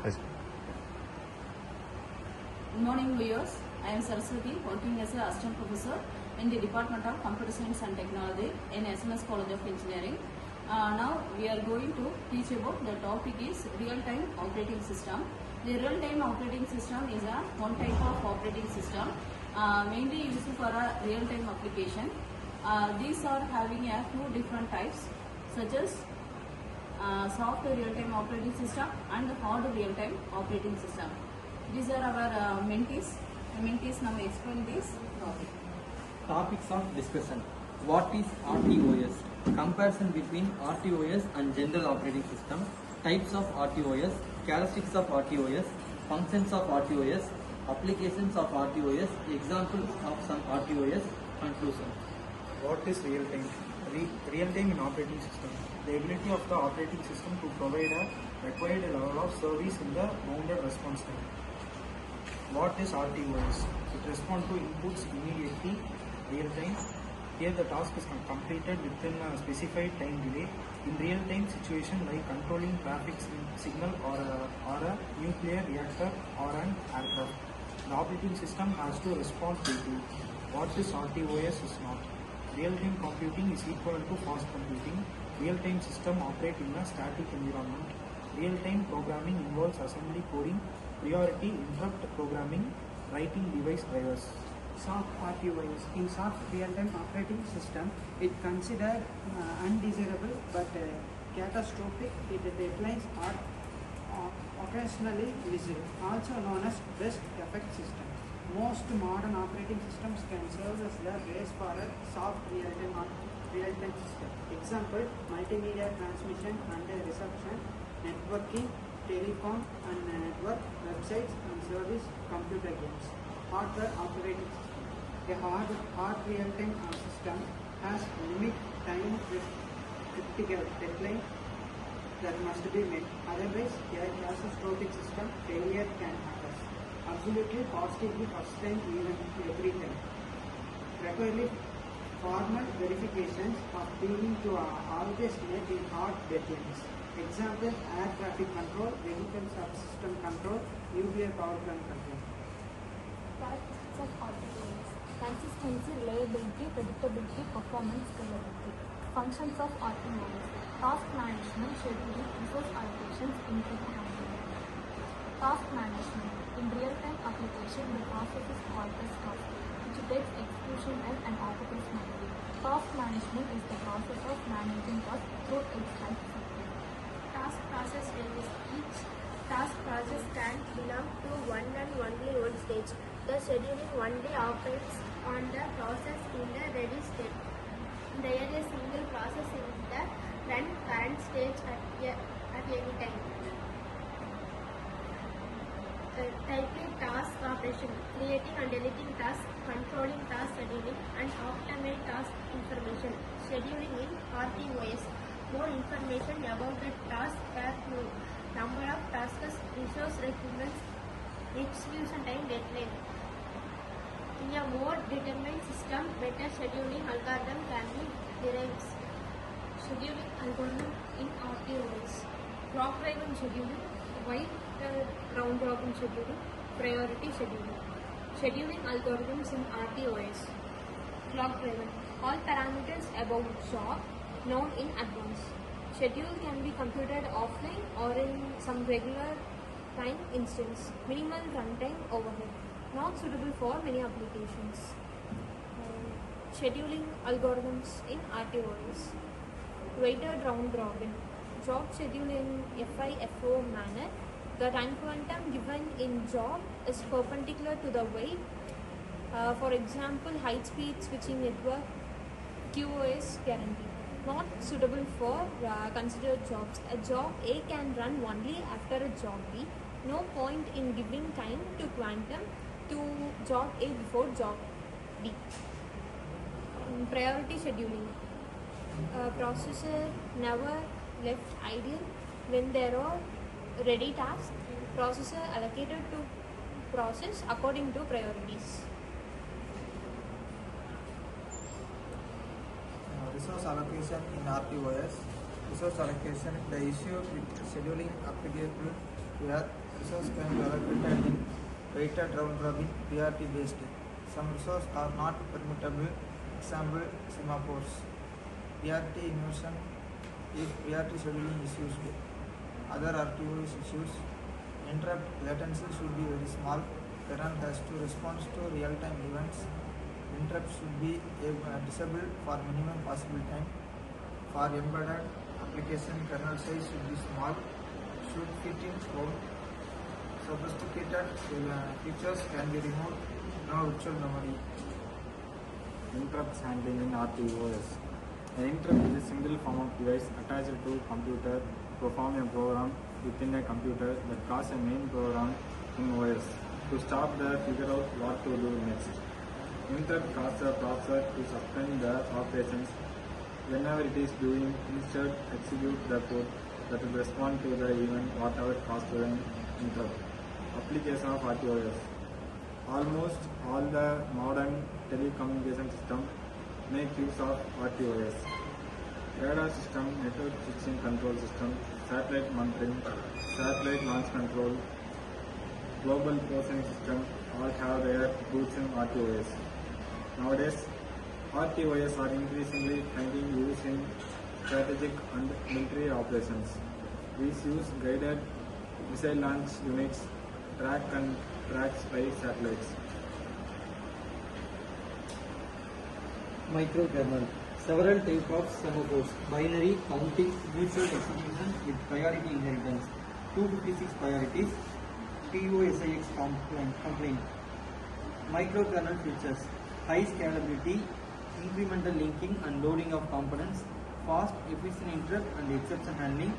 Yes. Good morning, viewers. I am Saraswati, working as an assistant professor in the Department of Computer Science and Technology in SNS College of Engineering. Now we are going to teach about the topic is real-time operating system. The real-time operating system is one type of operating system mainly used for a real-time application. These are having two different types, such as soft real-time operating system and hard real-time operating system. These are our mentees. The mentees now explain this topic. Topics of discussion. What is RTOS? Comparison between RTOS and general operating system. Types of RTOS. Characteristics of RTOS. Functions of RTOS. Applications of RTOS. Examples of some RTOS. Conclusion. What is real-time? Real-time in operating system. The ability of the operating system to provide a required level of service in the bounded response time. What is RTOS? It responds to inputs immediately, real-time. Here the task is completed within a specified time delay. In real-time situation like controlling traffic signal or a nuclear reactor or an aircraft, the operating system has to respond quickly. What is RTOS is not. Real-time computing is equal to fast computing. Real-time system operate in a static environment. Real-time programming involves assembly coding, priority interrupt programming, writing device drivers. Soft RTOS. In soft real-time operating system, it considered undesirable but catastrophic if the deadlines are occasionally visible, also known as best effect system. Most modern operating systems can serve as the base for a soft real-time system. Example: multimedia transmission and reception, networking, telecom and network, websites and service, computer games. Hardware operating system. A hard real-time system has limit time critical deadline that must be met. Otherwise, a catastrophic system failure can happen. Absolutely positively first time, even every time. Regularly formal verifications of being to always met in hard deadlines. Example: air traffic control, vehicle subsystem control, nuclear power plant control. Characteristics of RTOS: consistency, reliability, predictability, performance, scalability. Functions of RTOS: task management, scheduling, resource allocations, input handling. Task management: in real-time application, the process is called as task, which takes execution time and operates manually. Task management is the process of managing tasks through its life cycle. Task process varies. Each task process can belong to one and only one stage. The scheduling only operates on the process in the ready state. There is a single process in the run current stage at any time. Tightly task operation: creating and deleting tasks, controlling task scheduling, and optimizing task information. Scheduling in RTOS: more information about the task per number of tasks, resource requirements, execution time, deadline. In a more determined system, better scheduling algorithm can be derived. Scheduling algorithm in RTOS: clock-driven scheduling, white round-robin scheduling, priority scheduling. Scheduling algorithms in RTOS: clock-driven, all parameters about job known in advance. Schedule can be computed offline or in some regular time instance. Minimal runtime overhead, not suitable for many applications. Scheduling algorithms in RTOS: weighted round-robin, job schedule in FIFO manner. The time quantum given in job is perpendicular to the weight. For example, high-speed switching network, QoS guarantee. Not suitable for considered jobs. A job A can run only after a job B. No point in giving time to quantum to job A before job B. Priority scheduling. Processor never left idle when there are ready tasks. Processor allocated to process according to priorities. Resource allocation in RTOS. Resource allocation, the issue with scheduling applicable to a resources can be allocated in weighted round robin priority based. Some resources are not permittable, example semaphores. Priority inversion if priority scheduling is used. Other RTOS issues. Interrupt latency should be very small. Kernel has to respond to real-time events. Interrupts should be disabled for minimum possible time. For embedded application, kernel size should be small. Should fit in code. Sophisticated features can be removed. No virtual memory. Interrupts handling in RTOS. An interrupt is a single form of device attached to a computer to perform a program within a computer that calls a main program in OS. To stop the figure out what to do next. Interrupt causes the processor to suspend the operations whenever it is doing, instead execute the code that will respond to the event whatever caused the interrupt. Application of RTOS. Almost all the modern telecommunication systems make use of RTOS. Radar system, network switching control system, satellite monitoring, satellite launch control, global positioning system all have their roots in RTOS. Nowadays, RTOS are increasingly finding use in strategic and military operations. These use guided missile launch units, track and track spy satellites. Microkernel. Several types of semaphores. Binary, counting, mutual execution with priority inheritance. 256 priorities. TOSIX complaint. Microkernel features. High scalability, incremental linking and loading of components, fast, efficient interrupt and exception handling,